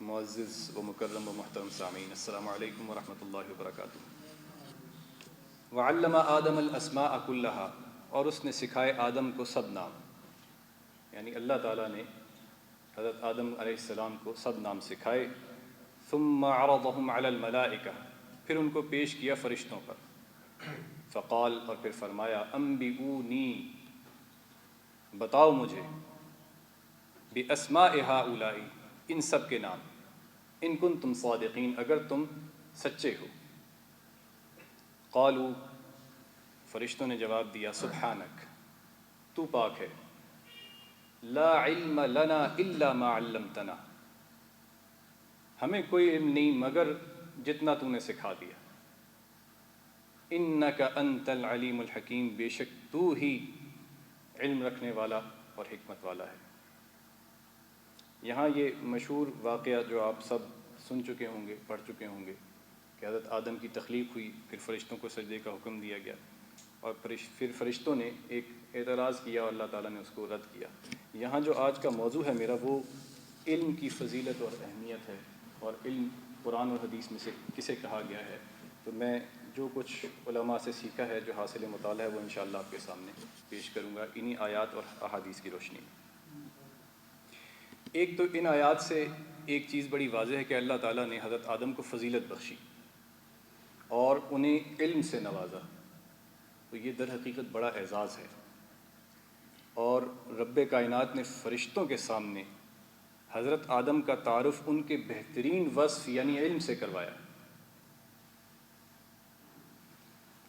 معزز و مکرم و محترم سامعین، السلام علیکم ورحمۃ اللہ وبرکاتہ۔ وعلم آدم الاسماء كلها، اور اس نے سکھائے آدم کو سب نام، یعنی اللہ تعالیٰ نے حضرت آدم علیہ السلام کو سب نام سکھائے۔ ثم عرضهم على الملائکہ، پھر ان کو پیش کیا فرشتوں پر۔ فقال، اور پھر فرمایا، انبئونی، بتاؤ مجھے، باسماء ہؤلاء، ان سب کے نام، ان کنتم صادقین، اگر تم سچے ہو۔ قالوا، فرشتوں نے جواب دیا، سبحانک، تو پاک ہے، لا علم لنا الا ما علمتنا، ہمیں کوئی علم نہیں مگر جتنا تو نے سکھا دیا۔ انک انت العلیم الحکیم، بے شک تو ہی علم رکھنے والا اور حکمت والا ہے۔ یہاں یہ مشہور واقعہ جو آپ سب سن چکے ہوں گے، پڑھ چکے ہوں گے، کہ حضرت آدم کی تخلیق ہوئی، پھر فرشتوں کو سجدے کا حکم دیا گیا، اور پھر فرشتوں نے ایک اعتراض کیا اور اللہ تعالیٰ نے اس کو رد کیا۔ یہاں جو آج کا موضوع ہے میرا، وہ علم کی فضیلت اور اہمیت ہے، اور علم قرآن اور حدیث میں سے کسے کہا گیا ہے۔ تو میں جو کچھ علماء سے سیکھا ہے، جو حاصل مطالعہ ہے، وہ انشاءاللہ آپ کے سامنے پیش کروں گا انہی آیات اور احادیث کی روشنی میں۔ ایک تو ان آیات سے ایک چیز بڑی واضح ہے کہ اللہ تعالیٰ نے حضرت آدم کو فضیلت بخشی اور انہیں علم سے نوازا، تو یہ در حقیقت بڑا اعزاز ہے۔ اور رب کائنات نے فرشتوں کے سامنے حضرت آدم کا تعارف ان کے بہترین وصف یعنی علم سے کروایا،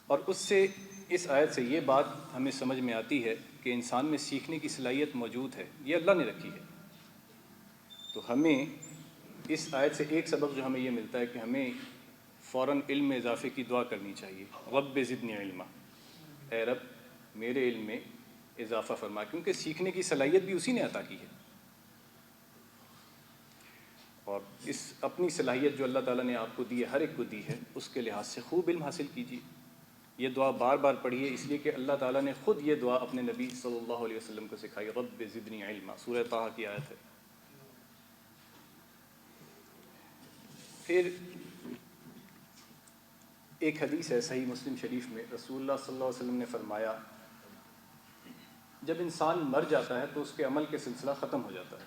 اور اس سے، اس آیت سے یہ بات ہمیں سمجھ میں آتی ہے کہ انسان میں سیکھنے کی صلاحیت موجود ہے، یہ اللہ نے رکھی ہے۔ تو ہمیں اس آیت سے ایک سبق جو ہمیں یہ ملتا ہے کہ ہمیں فوراً علم میں اضافے کی دعا کرنی چاہیے، رب زدنی علما، اے رب میرے علم میں اضافہ فرما، کیونکہ سیکھنے کی صلاحیت بھی اسی نے عطا کی ہے، اور اس اپنی صلاحیت جو اللہ تعالیٰ نے آپ کو دی ہے، ہر ایک کو دی ہے، اس کے لحاظ سے خوب علم حاصل کیجیے۔ یہ دعا بار بار پڑھیے، اس لیے کہ اللہ تعالیٰ نے خود یہ دعا اپنے نبی صلی اللہ علیہ وسلم کو سکھائی، رب زدنی علما، سورہ طٰہٰ کی آیت ہے۔ پھر ایک حدیث ہے صحیح مسلم شریف میں، رسول اللہ صلی اللہ علیہ وسلم نے فرمایا، جب انسان مر جاتا ہے تو اس کے عمل کے سلسلہ ختم ہو جاتا ہے،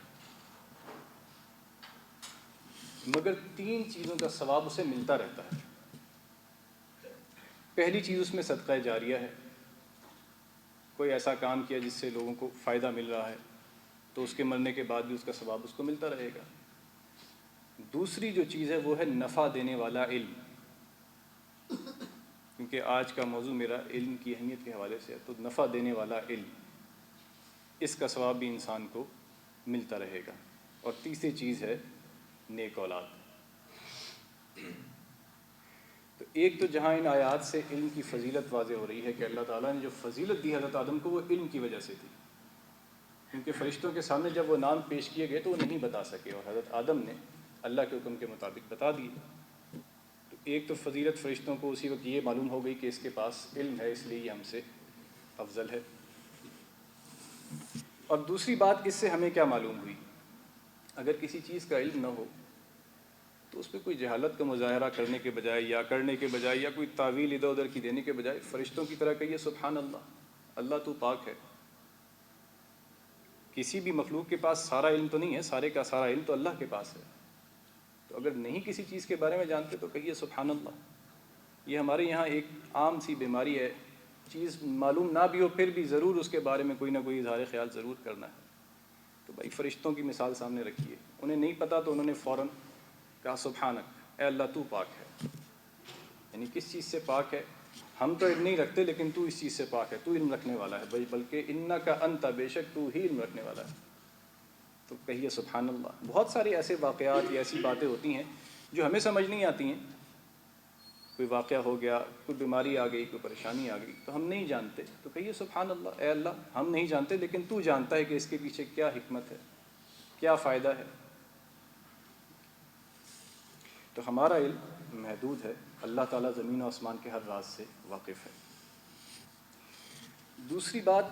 مگر 3 چیزوں کا ثواب اسے ملتا رہتا ہے۔ پہلی چیز اس میں صدقہ جاریہ ہے، کوئی ایسا کام کیا جس سے لوگوں کو فائدہ مل رہا ہے، تو اس کے مرنے کے بعد بھی اس کا ثواب اس کو ملتا رہے گا۔ دوسری جو چیز ہے وہ ہے نفع دینے والا علم، کیونکہ آج کا موضوع میرا علم کی اہمیت کے حوالے سے ہے، تو نفع دینے والا علم، اس کا ثواب بھی انسان کو ملتا رہے گا۔ اور تیسری چیز ہے نیک اولاد۔ تو ایک تو جہاں ان آیات سے علم کی فضیلت واضح ہو رہی ہے کہ اللہ تعالیٰ نے جو فضیلت دی حضرت آدم کو وہ علم کی وجہ سے تھی، کیونکہ فرشتوں کے سامنے جب وہ نام پیش کیے گئے تو وہ نہیں بتا سکے، اور حضرت آدم نے اللہ کے حکم کے مطابق بتا دیے۔ تو ایک تو فضیلت فرشتوں کو اسی وقت یہ معلوم ہو گئی کہ اس کے پاس علم ہے، اس لیے یہ ہم سے افضل ہے۔ اور دوسری بات اس سے ہمیں کیا معلوم ہوئی، اگر کسی چیز کا علم نہ ہو تو اس پہ کوئی جہالت کا مظاہرہ کرنے کے بجائے یا کوئی تعویل ادھر ادھر کی دینے کے بجائے فرشتوں کی طرح کہیے سبحان اللہ، اللہ تو پاک ہے۔ کسی بھی مخلوق کے پاس سارا علم تو نہیں ہے، سارے کا سارا علم تو اللہ کے پاس ہے، تو اگر نہیں کسی چیز کے بارے میں جانتے تو کہیے سبحان اللہ۔ یہ ہمارے یہاں ایک عام سی بیماری ہے، چیز معلوم نہ بھی ہو پھر بھی ضرور اس کے بارے میں کوئی نہ کوئی اظہار خیال ضرور کرنا ہے۔ تو بھائی فرشتوں کی مثال سامنے رکھیے، انہیں نہیں پتہ تو انہوں نے فوراً کہا سبحانک، اے اللہ تو پاک ہے، یعنی کس چیز سے پاک ہے؟ ہم تو علم نہیں رکھتے لیکن تو اس چیز سے پاک ہے، تو علم رکھنے والا ہے، بلکہ انک انت، بے شک تو ہی علم رکھنے والا ہے، تو کہیے سبحان اللہ۔ بہت سارے ایسے واقعات یا ایسی باتیں ہوتی ہیں جو ہمیں سمجھ نہیں آتی ہیں، کوئی واقعہ ہو گیا، کوئی بیماری آ گئی، کوئی پریشانی آ گئی، تو ہم نہیں جانتے تو کہیے سبحان اللہ، اے اللہ ہم نہیں جانتے لیکن تو جانتا ہے کہ اس کے پیچھے کیا حکمت ہے، کیا فائدہ ہے۔ تو ہمارا علم محدود ہے، اللہ تعالیٰ زمین و آسمان کے ہر راز سے واقف ہے۔ دوسری بات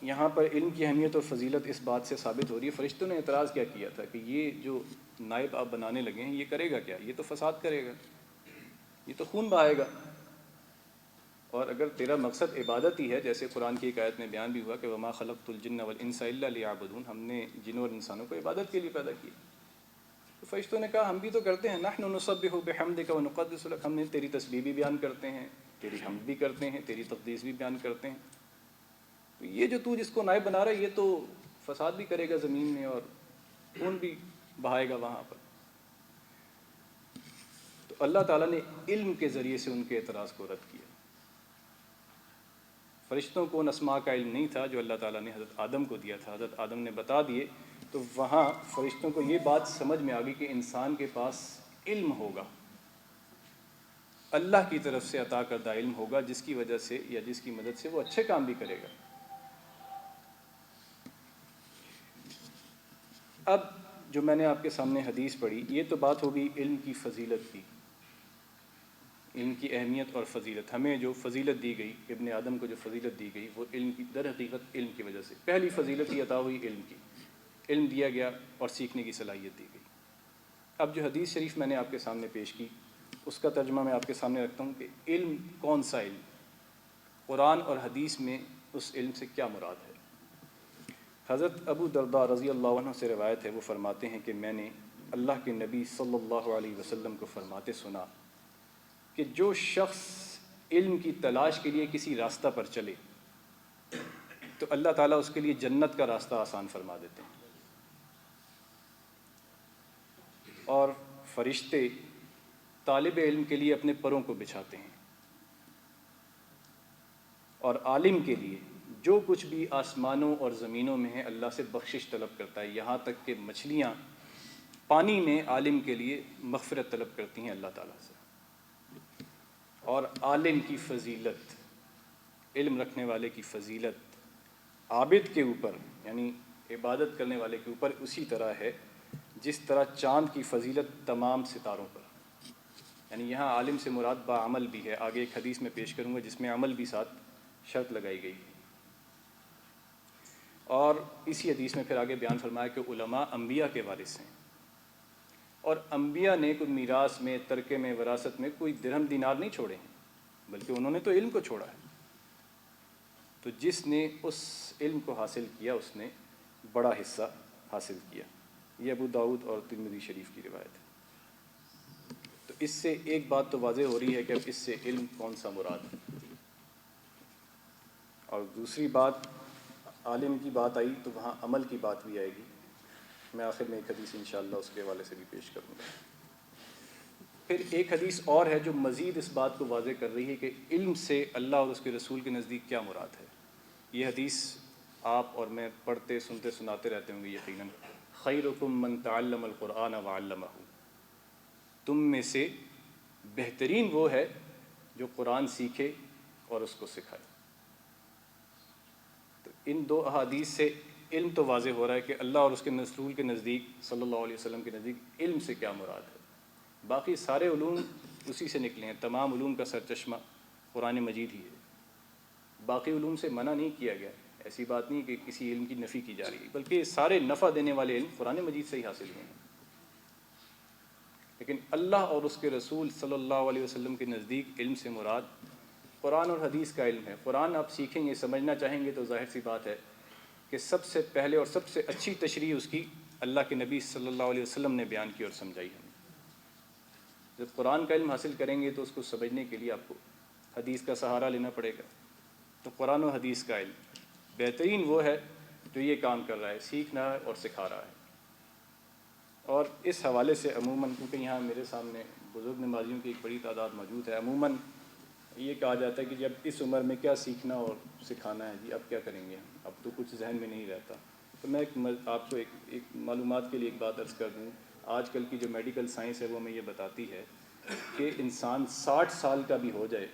یہاں پر علم کی اہمیت اور فضیلت اس بات سے ثابت ہو رہی ہے، فرشتوں نے اعتراض کیا تھا کہ یہ جو نائب آپ بنانے لگے ہیں، یہ کرے گا کیا؟ یہ تو فساد کرے گا، یہ تو خون بہائے گا۔ اور اگر تیرا مقصد عبادت ہی ہے، جیسے قرآن کی ایک آیت میں بیان بھی ہوا کہ وما خلقت الجن والانس الا لیعبدون، ہم نے جنوں اور انسانوں کو عبادت کے لیے پیدا کیا۔ تو فرشتوں نے کہا ہم بھی تو کرتے ہیں، نحن نسبح بحمدک ونقدس لک، ہم نے تیری تسبیح بھی بیان کرتے ہیں، تیری حمد بھی کرتے ہیں، تیری تقدیس بھی بیان کرتے ہیں۔ تو یہ جو تو جس کو نائب بنا رہا ہے، یہ تو فساد بھی کرے گا زمین میں اور خون بھی بہائے گا وہاں پر۔ تو اللہ تعالیٰ نے علم کے ذریعے سے ان کے اعتراض کو رد کیا۔ فرشتوں کو ان اسماء کا علم نہیں تھا جو اللہ تعالیٰ نے حضرت آدم کو دیا تھا، حضرت آدم نے بتا دیے، تو وہاں فرشتوں کو یہ بات سمجھ میں آ گئی کہ انسان کے پاس علم ہوگا، اللہ کی طرف سے عطا کردہ علم ہوگا، جس کی وجہ سے یا جس کی مدد سے وہ اچھے کام بھی کرے گا۔ اب جو میں نے آپ کے سامنے حدیث پڑھی، یہ تو بات ہوگی علم کی فضیلت کی، علم کی اہمیت اور فضیلت۔ ہمیں جو فضیلت دی گئی، ابن آدم کو جو فضیلت دی گئی، وہ علم کی، در حقیقت علم کی وجہ سے۔ پہلی فضیلت یہ عطا ہوئی علم کی، علم دیا گیا اور سیکھنے کی صلاحیت دی گئی۔ اب جو حدیث شریف میں نے آپ کے سامنے پیش کی، اس کا ترجمہ میں آپ کے سامنے رکھتا ہوں کہ علم کون سا علم، قرآن اور حدیث میں اس علم سے کیا مراد ہے۔ حضرت ابو درداء رضی اللہ عنہ سے روایت ہے، وہ فرماتے ہیں کہ میں نے اللہ کے نبی صلی اللہ علیہ وسلم کو فرماتے سنا کہ جو شخص علم کی تلاش کے لیے کسی راستہ پر چلے تو اللہ تعالیٰ اس کے لیے جنت کا راستہ آسان فرما دیتے ہیں، اور فرشتے طالب علم کے لیے اپنے پروں کو بچھاتے ہیں، اور عالم کے لیے جو کچھ بھی آسمانوں اور زمینوں میں ہے اللہ سے بخشش طلب کرتا ہے، یہاں تک کہ مچھلیاں پانی میں عالم کے لیے مغفرت طلب کرتی ہیں اللہ تعالیٰ سے۔ اور عالم کی فضیلت، علم رکھنے والے کی فضیلت عابد کے اوپر، یعنی عبادت کرنے والے کے اوپر اسی طرح ہے جس طرح چاند کی فضیلت تمام ستاروں پر۔ یعنی یہاں عالم سے مراد باعمل بھی ہے، آگے ایک حدیث میں پیش کروں گا جس میں عمل بھی ساتھ شرط لگائی گئی۔ اور اسی حدیث میں پھر آگے بیان فرمایا کہ علماء انبیاء کے وارث ہیں، اور انبیاء نے کوئی میراث میں، ترکے میں، وراثت میں کوئی درہم دینار نہیں چھوڑے ہیں، بلکہ انہوں نے تو علم کو چھوڑا ہے۔ تو جس نے اس علم کو حاصل کیا اس نے بڑا حصہ حاصل کیا۔ یہ ابو داؤد اور ترمذی شریف کی روایت ہے۔ تو اس سے ایک بات تو واضح ہو رہی ہے کہ اب اس سے علم کون سا مراد ہے۔ اور دوسری بات، عالم کی بات آئی تو وہاں عمل کی بات بھی آئے گی، میں آخر میں ایک حدیث انشاءاللہ اس کے حوالے سے بھی پیش کروں گا۔ پھر ایک حدیث اور ہے جو مزید اس بات کو واضح کر رہی ہے کہ علم سے اللہ اور اس کے رسول کے نزدیک کیا مراد ہے۔ یہ حدیث آپ اور میں پڑھتے سنتے سناتے رہتے ہوں گے یقیناً، خیرکم من تعلم القرآن وعلمہ، تم میں سے بہترین وہ ہے جو قرآن سیکھے اور اس کو سکھائے۔ تو ان دو احادیث سے علم تو واضح ہو رہا ہے کہ اللہ اور اس کے رسول کے نزدیک، صلی اللہ علیہ وسلم کے نزدیک علم سے کیا مراد ہے۔ باقی سارے علوم اسی سے نکلے ہیں، تمام علوم کا سرچشمہ قرآن مجید ہی ہے، باقی علوم سے منع نہیں کیا گیا، ایسی بات نہیں کہ کسی علم کی نفی کی جا رہی ہے، بلکہ سارے نفع دینے والے علم قرآن مجید سے ہی حاصل ہوئے ہیں۔ لیکن اللہ اور اس کے رسول صلی اللہ علیہ وسلم کے نزدیک علم سے مراد قرآن اور حدیث کا علم ہے۔ قرآن آپ سیکھیں گے، سمجھنا چاہیں گے تو ظاہر سی بات ہے کہ سب سے پہلے اور سب سے اچھی تشریح اس کی اللہ کے نبی صلی اللہ علیہ وسلم نے بیان کی اور سمجھائی ہمیں۔ جب قرآن کا علم حاصل کریں گے تو اس کو سمجھنے کے لیے آپ کو حدیث کا سہارا لینا پڑے گا۔ تو قرآن و حدیث کا علم بہترین وہ ہے جو یہ کام کر رہا ہے، سیکھ رہا ہے اور سکھا رہا ہے۔ اور اس حوالے سے عموماً، کیونکہ یہاں میرے سامنے بزرگ نمازیوں کی ایک بڑی تعداد موجود ہے، عموماً یہ کہا جاتا ہے کہ جب اس عمر میں کیا سیکھنا اور سکھانا ہے، جی اب کیا کریں گے ہم، اب تو کچھ ذہن میں نہیں رہتا۔ تو میں آپ کو ایک معلومات کے لیے ایک بات عرض کر دوں، آج کل کی جو میڈیکل سائنس ہے وہ ہمیں یہ بتاتی ہے کہ انسان 60 سال کا بھی ہو جائے،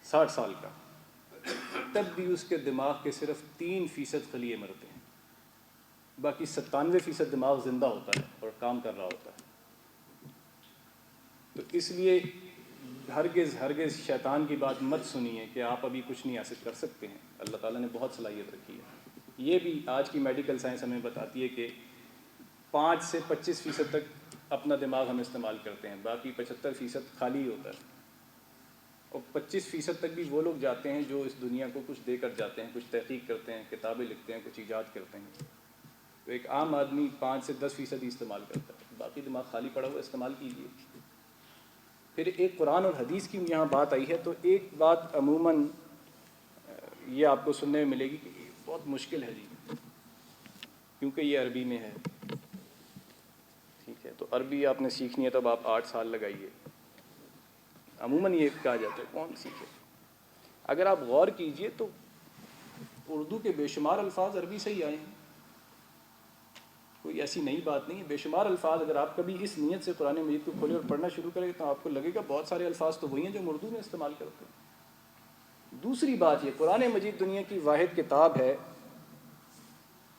60 سال کا، تب بھی اس کے دماغ کے صرف 3% خلیے مرتے ہیں، باقی 97% دماغ زندہ ہوتا ہے اور کام کر رہا ہوتا ہے۔ تو اس لیے ہرگز شیطان کی بات مت سنیے کہ آپ ابھی کچھ نہیں حاصل کر سکتے ہیں، اللہ تعالیٰ نے بہت صلاحیت رکھی ہے۔ یہ بھی آج کی میڈیکل سائنس ہمیں بتاتی ہے کہ 5 سے 25% تک اپنا دماغ ہم استعمال کرتے ہیں، باقی 75% خالی ہوتا ہے، اور 25% تک بھی وہ لوگ جاتے ہیں جو اس دنیا کو کچھ دے کر جاتے ہیں، کچھ تحقیق کرتے ہیں، کتابیں لکھتے ہیں، کچھ ایجاد کرتے ہیں. تو ایک عام آدمی 5 سے 10% ہی استعمال کرتا ہے، باقی دماغ خالی پڑا ہوا استعمال کیجیے. پھر ایک قرآن اور حدیث کی یہاں بات آئی ہے، تو ایک بات عموماً یہ آپ کو سننے میں ملے گی کہ یہ بہت مشکل ہے جی، کیونکہ یہ عربی میں ہے. ٹھیک ہے، تو عربی آپ نے سیکھنی ہے تب آپ 8 سال لگائیے. عموماً یہ کہا جاتا ہے کون سیکھے. اگر آپ غور کیجئے تو اردو کے بے شمار الفاظ عربی سے ہی آئے ہیں، کوئی ایسی نئی بات نہیں ہے. بے شمار الفاظ اگر آپ کبھی اس نیت سے قرآن مجید کو کھولے اور پڑھنا شروع کریں تو آپ کو لگے گا بہت سارے الفاظ تو وہی ہیں جو ہم اردو میں استعمال کرتے ہیں. دوسری بات یہ، قرآن مجید دنیا کی واحد کتاب ہے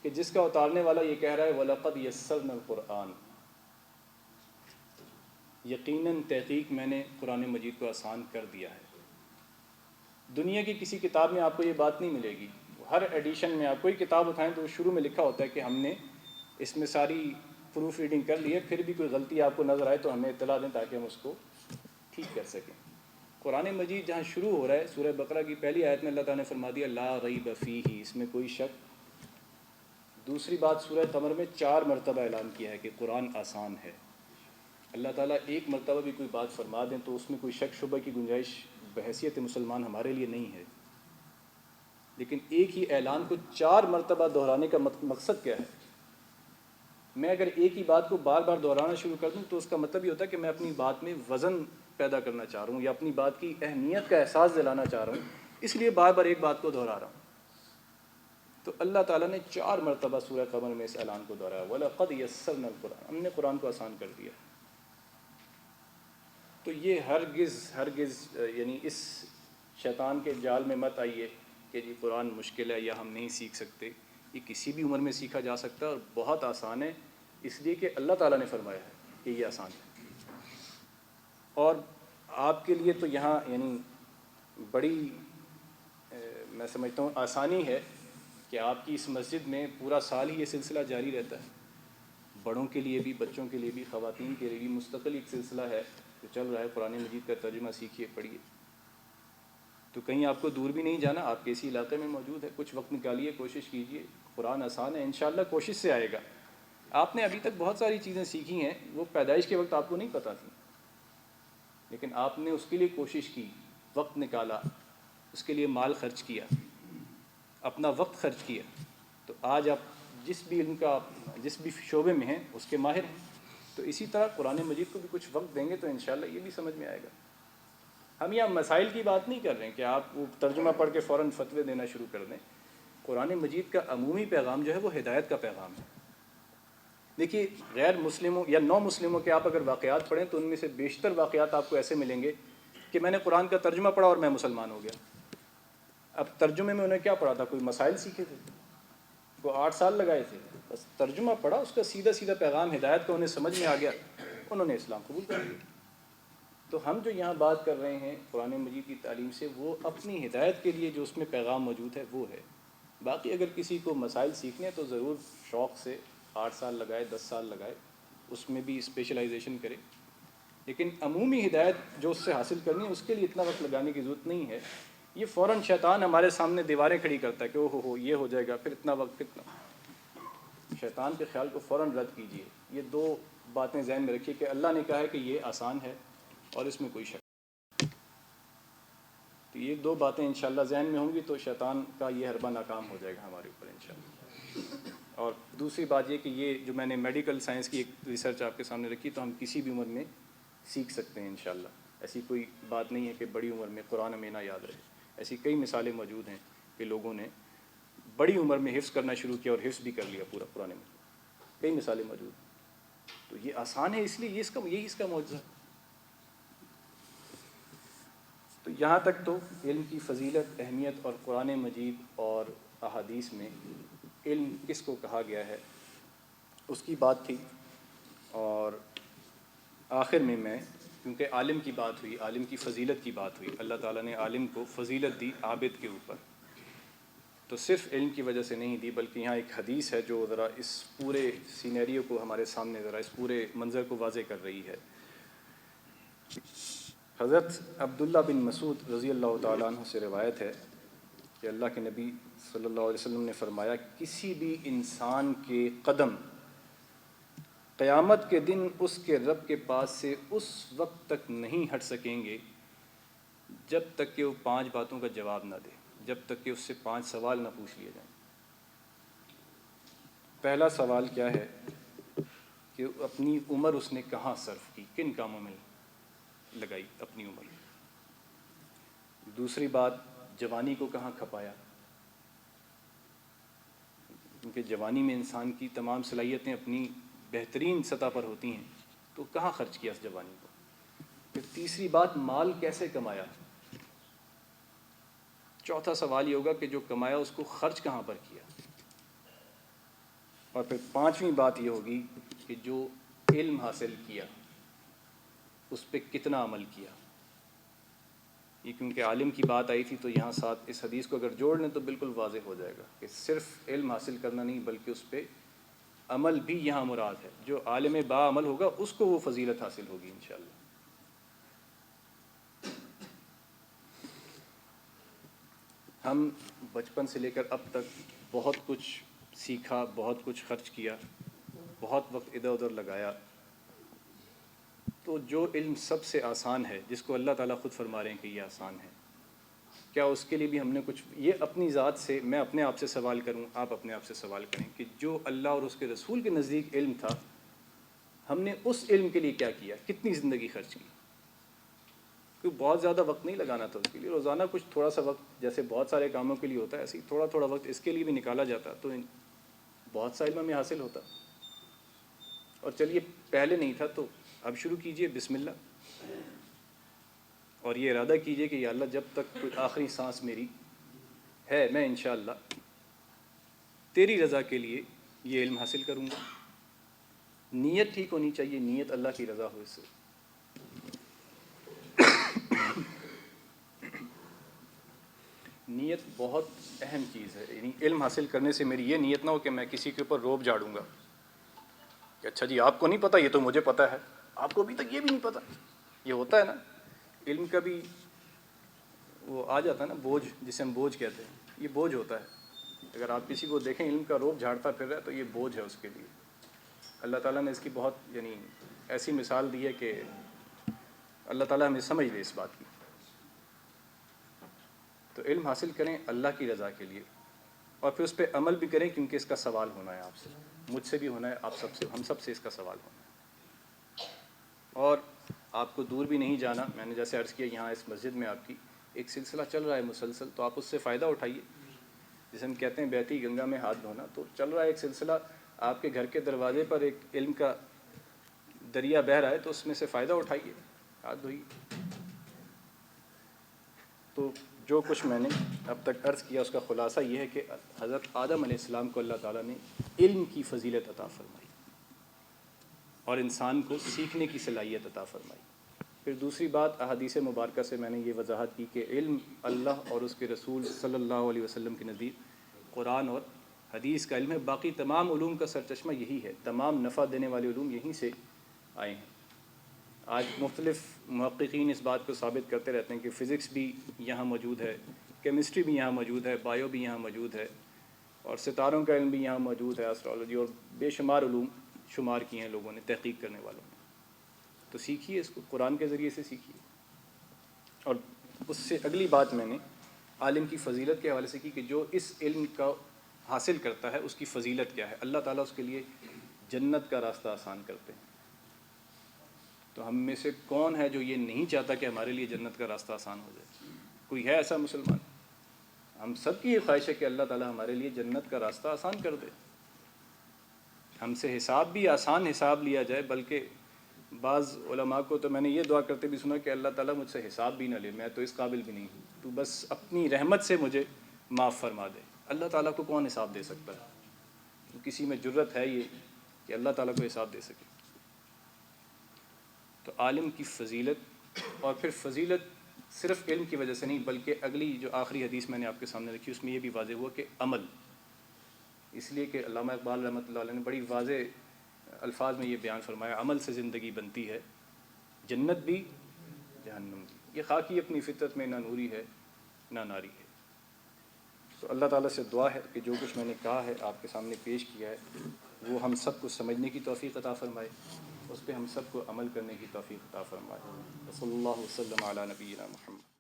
کہ جس کا اتارنے والا یہ کہہ رہا ہے وَلَقَدْ يَسَّرْنَا الْقُرْآنَ، یقیناً تحقیق میں نے قرآن مجید کو آسان کر دیا ہے. دنیا کی کسی کتاب میں آپ کو یہ بات نہیں ملے گی. ہر ایڈیشن میں آپ کوئی کتاب اٹھائیں تو شروع میں لکھا ہوتا ہے کہ ہم نے اس میں ساری پروف ریڈنگ کر لی ہے، پھر بھی کوئی غلطی آپ کو نظر آئے تو ہمیں اطلاع دیں تاکہ ہم اس کو ٹھیک کر سکیں. قرآن مجید جہاں شروع ہو رہا ہے سورہ بقرہ کی پہلی آیت میں اللہ تعالیٰ نے فرما دیا لا ریب فیہ، اس میں کوئی شک. دوسری بات سورہ قمر میں 4 مرتبہ اعلان کیا ہے کہ قرآن آسان ہے. اللہ تعالیٰ ایک مرتبہ بھی کوئی بات فرما دیں تو اس میں کوئی شک شبہ کی گنجائش بحیثیت مسلمان ہمارے لیے نہیں ہے. لیکن ایک ہی اعلان کو 4 مرتبہ دہرانے کا مقصد کیا ہے؟ میں اگر ایک ہی بات کو بار بار دہرانا شروع کر دوں تو اس کا مطلب یہ ہوتا ہے کہ میں اپنی بات میں وزن پیدا کرنا چاہ رہا ہوں یا اپنی بات کی اہمیت کا احساس دلانا چاہ رہا ہوں، اس لیے بار بار ایک بات کو دہرا رہا ہوں. تو اللہ تعالیٰ نے 4 مرتبہ سورہ قمر میں اس اعلان کو دہرایا وَلَقَدْ يَسَّرْنَا الْقُرْآنَ، ہم نے قرآن کو آسان کر دیا. تو یہ ہرگز یعنی اس شیطان کے جال میں مت آئیے کہ جی قرآن مشکل ہے یا ہم نہیں سیکھ سکتے. یہ کسی بھی عمر میں سیکھا جا سکتا ہے اور بہت آسان ہے، اس لیے کہ اللہ تعالیٰ نے فرمایا ہے کہ یہ آسان ہے. اور آپ کے لیے تو یہاں یعنی بڑی میں سمجھتا ہوں آسانی ہے کہ آپ کی اس مسجد میں پورا سال ہی یہ سلسلہ جاری رہتا ہے. بڑوں کے لیے بھی، بچوں کے لیے بھی، خواتین کے لیے بھی مستقل ایک سلسلہ ہے جو چل رہا ہے. قرآن مجید کا ترجمہ سیکھیے، پڑھیے. تو کہیں آپ کو دور بھی نہیں جانا، آپ کے اسی علاقے میں موجود ہے. کچھ وقت نکالیے، کوشش کیجیے. قرآن آسان ہے، انشاءاللہ کوشش سے آئے گا. آپ نے ابھی تک بہت ساری چیزیں سیکھی ہیں وہ پیدائش کے وقت آپ کو نہیں پتہ تھیں، لیکن آپ نے اس کے لیے کوشش کی، وقت نکالا، اس کے لیے مال خرچ کیا، اپنا وقت خرچ کیا. تو آج آپ جس بھی علم کا، جس بھی شعبے میں ہیں اس کے ماہر ہیں. تو اسی طرح قرآن مجید کو بھی کچھ وقت دیں گے تو انشاءاللہ یہ بھی سمجھ میں آئے گا. ہم یہاں مسائل کی بات نہیں کر رہے ہیں کہ آپ وہ ترجمہ پڑھ کے فوراً فتوے دینا شروع کر دیں. قرآن مجید کا عمومی پیغام جو ہے وہ ہدایت کا پیغام ہے. دیکھیے غیر مسلموں یا نو مسلموں کے آپ اگر واقعات پڑھیں تو ان میں سے بیشتر واقعات آپ کو ایسے ملیں گے کہ میں نے قرآن کا ترجمہ پڑھا اور میں مسلمان ہو گیا. اب ترجمے میں انہیں کیا پڑھا تھا؟ کوئی مسائل سیکھے تھے، وہ 8 سال لگائے تھے، بس ترجمہ پڑھا، اس کا سیدھا سیدھا پیغام ہدایت کا انہیں سمجھ میں آ گیا، انہوں نے اسلام قبول کر لیا. تو ہم جو یہاں بات کر رہے ہیں قرآن مجید کی تعلیم سے، وہ اپنی ہدایت کے لیے جو اس میں پیغام موجود ہے وہ ہے. باقی اگر کسی کو مسائل سیکھنے تو ضرور شوق سے 8 سال لگائے، 10 سال لگائے، اس میں بھی اسپیشلائزیشن کرے. لیکن عمومی ہدایت جو اس سے حاصل کرنی ہے اس کے لیے اتنا وقت لگانے کی ضرورت نہیں ہے. یہ فوراً شیطان ہمارے سامنے دیواریں کھڑی کرتا ہے کہ او ہو یہ ہو جائے گا، پھر اتنا وقت کتنا. شیطان کے خیال کو فوراً رد کیجیے. یہ 2 باتیں ذہن میں رکھیے کہ اللہ نے کہا ہے کہ یہ آسان ہے اور اس میں کوئی شک. تو یہ 2 باتیں انشاءاللہ ذہن میں ہوں گی تو شیطان کا یہ حربہ ناکام ہو جائے گا ہمارے اوپر انشاءاللہ. اور دوسری بات یہ کہ یہ جو میں نے میڈیکل سائنس کی ایک ریسرچ آپ کے سامنے رکھی تو ہم کسی بھی عمر میں سیکھ سکتے ہیں انشاءاللہ. ایسی کوئی بات نہیں ہے کہ بڑی عمر میں قرآن ہمیں نہ یاد رہے. ایسی کئی مثالیں موجود ہیں کہ لوگوں نے بڑی عمر میں حفظ کرنا شروع کیا اور حفظ بھی کر لیا پورا قرآن میں. کئی مثالیں موجود ہیں. تو یہ آسان ہے اس لیے یہی اس کا معجزہ. تو یہاں تک تو علم کی فضیلت، اہمیت اور قرآن مجید اور احادیث میں علم کس کو کہا گیا ہے اس کی بات تھی. اور آخر میں کیونکہ عالم کی بات ہوئی، عالم کی فضیلت کی بات ہوئی، اللہ تعالیٰ نے عالم کو فضیلت دی عابد کے اوپر، تو صرف علم کی وجہ سے نہیں دی، بلکہ یہاں ایک حدیث ہے جو ذرا اس پورے سینیریو کو ہمارے سامنے، ذرا اس پورے منظر کو واضح کر رہی ہے۔ حضرت عبداللہ بن مسعود رضی اللہ تعالیٰ عنہ سے روایت ہے کہ اللہ کے نبی صلی اللہ علیہ وسلم نے فرمایا، کسی بھی انسان کے قدم قیامت کے دن اس کے رب کے پاس سے اس وقت تک نہیں ہٹ سکیں گے جب تک کہ وہ 5 باتوں کا جواب نہ دے، جب تک کہ اس سے 5 سوال نہ پوچھ لیے جائیں۔ پہلا سوال کیا ہے کہ اپنی عمر اس نے کہاں صرف کی، کن کاموں میں لگائی اپنی عمر۔ دوسری بات، جوانی کو کہاں کھپایا، کیونکہ جوانی میں انسان کی تمام صلاحیتیں اپنی بہترین سطح پر ہوتی ہیں، تو کہاں خرچ کیا اس جوانی کو۔ پھر تیسری بات، مال کیسے کمایا۔ چوتھا سوال یہ ہوگا کہ جو کمایا اس کو خرچ کہاں پر کیا۔ اور پھر 5ویں بات یہ ہوگی کہ جو علم حاصل کیا اس پہ کتنا عمل کیا۔ یہ کیونکہ عالم کی بات آئی تھی تو یہاں ساتھ اس حدیث کو اگر جوڑ لیں تو بالکل واضح ہو جائے گا کہ صرف علم حاصل کرنا نہیں بلکہ اس پہ عمل بھی یہاں مراد ہے۔ جو عالم با عمل ہوگا اس کو وہ فضیلت حاصل ہوگی انشاءاللہ۔ ہم بچپن سے لے کر اب تک بہت کچھ سیکھا، بہت کچھ خرچ کیا، بہت وقت ادھر ادھر لگایا، تو جو علم سب سے آسان ہے، جس کو اللہ تعالیٰ خود فرما رہے ہیں کہ یہ آسان ہے، کیا اس کے لیے بھی ہم نے کچھ، یہ اپنی ذات سے میں اپنے آپ سے سوال کروں، آپ اپنے آپ سے سوال کریں کہ جو اللہ اور اس کے رسول کے نزدیک علم تھا، ہم نے اس علم کے لیے کیا کیا، کتنی زندگی خرچ کی۔ کیونکہ بہت زیادہ وقت نہیں لگانا تھا اس کے لیے، روزانہ کچھ تھوڑا سا وقت، جیسے بہت سارے کاموں کے لیے ہوتا ہے ایسے ہی تھوڑا تھوڑا وقت اس کے لیے بھی نکالا جاتا تو بہت سا علم ہمیں حاصل ہوتا۔ اور چلیے پہلے نہیں تھا تو اب شروع کیجئے، بسم اللہ، اور یہ ارادہ کیجئے کہ یا اللہ جب تک کوئی آخری سانس میری ہے میں انشاءاللہ تیری رضا کے لیے یہ علم حاصل کروں گا۔ نیت ٹھیک ہونی چاہیے، نیت اللہ کی رضا ہو اس سے۔ نیت بہت اہم چیز ہے، یعنی علم حاصل کرنے سے میری یہ نیت نہ ہو کہ میں کسی کے اوپر روب جھاڑوں گا کہ اچھا جی آپ کو نہیں پتہ، یہ تو مجھے پتہ ہے، آپ کو ابھی تک یہ بھی نہیں پتہ۔ یہ ہوتا ہے نا، علم کا بھی وہ آ جاتا ہے نا بوجھ، جسے ہم بوجھ کہتے ہیں، یہ بوجھ ہوتا ہے۔ اگر آپ کسی کو دیکھیں علم کا روب جھاڑتا پھر رہا ہے تو یہ بوجھ ہے اس کے لیے۔ اللہ تعالیٰ نے اس کی بہت یعنی ایسی مثال دی ہے کہ اللہ تعالیٰ ہمیں سمجھ لے اس بات کی۔ تو علم حاصل کریں اللہ کی رضا کے لیے، اور پھر اس پہ عمل بھی کریں، کیونکہ اس کا سوال ہونا ہے آپ سے، مجھ سے بھی ہونا ہے، آپ سب سے، ہم سب سے اس کا سوال ہونا ہے۔ اور آپ کو دور بھی نہیں جانا، میں نے جیسے عرض کیا یہاں اس مسجد میں آپ کی ایک سلسلہ چل رہا ہے مسلسل، تو آپ اس سے فائدہ اٹھائیے۔ جسے ہم کہتے ہیں بہتی گنگا میں ہاتھ دھونا، تو چل رہا ہے ایک سلسلہ، آپ کے گھر کے دروازے پر ایک علم کا دریا بہہ رہا ہے، تو اس میں سے فائدہ اٹھائیے، ہاتھ دھوئیے۔ تو جو کچھ میں نے اب تک عرض کیا اس کا خلاصہ یہ ہے کہ حضرت آدم علیہ السلام کو اللہ تعالیٰ نے علم کی فضیلت عطا فرمائی اور انسان کو سیکھنے کی صلاحیت عطا فرمائی۔ پھر دوسری بات، احادیث مبارکہ سے میں نے یہ وضاحت کی کہ علم اللہ اور اس کے رسول صلی اللہ علیہ وسلم کے نزدیک قرآن اور حدیث کا علم ہے، باقی تمام علوم کا سرچشمہ یہی ہے، تمام نفع دینے والے علوم یہیں سے آئے ہیں۔ آج مختلف محققین اس بات کو ثابت کرتے رہتے ہیں کہ فزکس بھی یہاں موجود ہے، کیمسٹری بھی یہاں موجود ہے، بائیو بھی یہاں موجود ہے، اور ستاروں کا علم بھی یہاں موجود ہے، ایسٹرالوجی، اور بے شمار علوم شمار کیے ہیں لوگوں نے، تحقیق کرنے والوں نے۔ تو سیکھیے اس کو، قرآن کے ذریعے سے سیکھیے۔ اور اس سے اگلی بات میں نے عالم کی فضیلت کے حوالے سے کی کہ جو اس علم کا حاصل کرتا ہے اس کی فضیلت کیا ہے۔ اللہ تعالیٰ اس کے لیے جنت کا راستہ آسان کرتے ہیں۔ تو ہم میں سے کون ہے جو یہ نہیں چاہتا کہ ہمارے لیے جنت کا راستہ آسان ہو جائے؟ کوئی ہے ایسا مسلمان؟ ہم سب کی یہ خواہش ہے کہ اللہ تعالیٰ ہمارے لیے جنت کا راستہ آسان کر دے، ہم سے حساب بھی آسان حساب لیا جائے، بلکہ بعض علماء کو تو میں نے یہ دعا کرتے بھی سنا کہ اللہ تعالیٰ مجھ سے حساب بھی نہ لے، میں تو اس قابل بھی نہیں ہوں، تو بس اپنی رحمت سے مجھے معاف فرما دے۔ اللہ تعالیٰ کو کون حساب دے سکتا ہے؟ کسی میں جرت ہے یہ کہ اللہ تعالیٰ کو حساب دے سکے؟ تو عالم کی فضیلت، اور پھر فضیلت صرف علم کی وجہ سے نہیں، بلکہ اگلی جو آخری حدیث میں نے آپ کے سامنے رکھی اس میں یہ بھی واضح ہوا کہ عمل، اس لیے کہ علامہ اقبال رحمۃ اللہ علیہ نے بڑی واضح الفاظ میں یہ بیان فرمایا، عمل سے زندگی بنتی ہے، جنت بھی جہنم بھی، یہ خاکی اپنی فطرت میں نہ نوری ہے نہ ناری ہے۔ تو اللہ تعالیٰ سے دعا ہے کہ جو کچھ میں نے کہا ہے آپ کے سامنے پیش کیا ہے وہ ہم سب کو سمجھنے کی توفیق عطا فرمائے، اس پہ ہم سب کو عمل کرنے کی توفیق عطا فرمائے۔ صلی اللہ وسلم علی نبینا محمد۔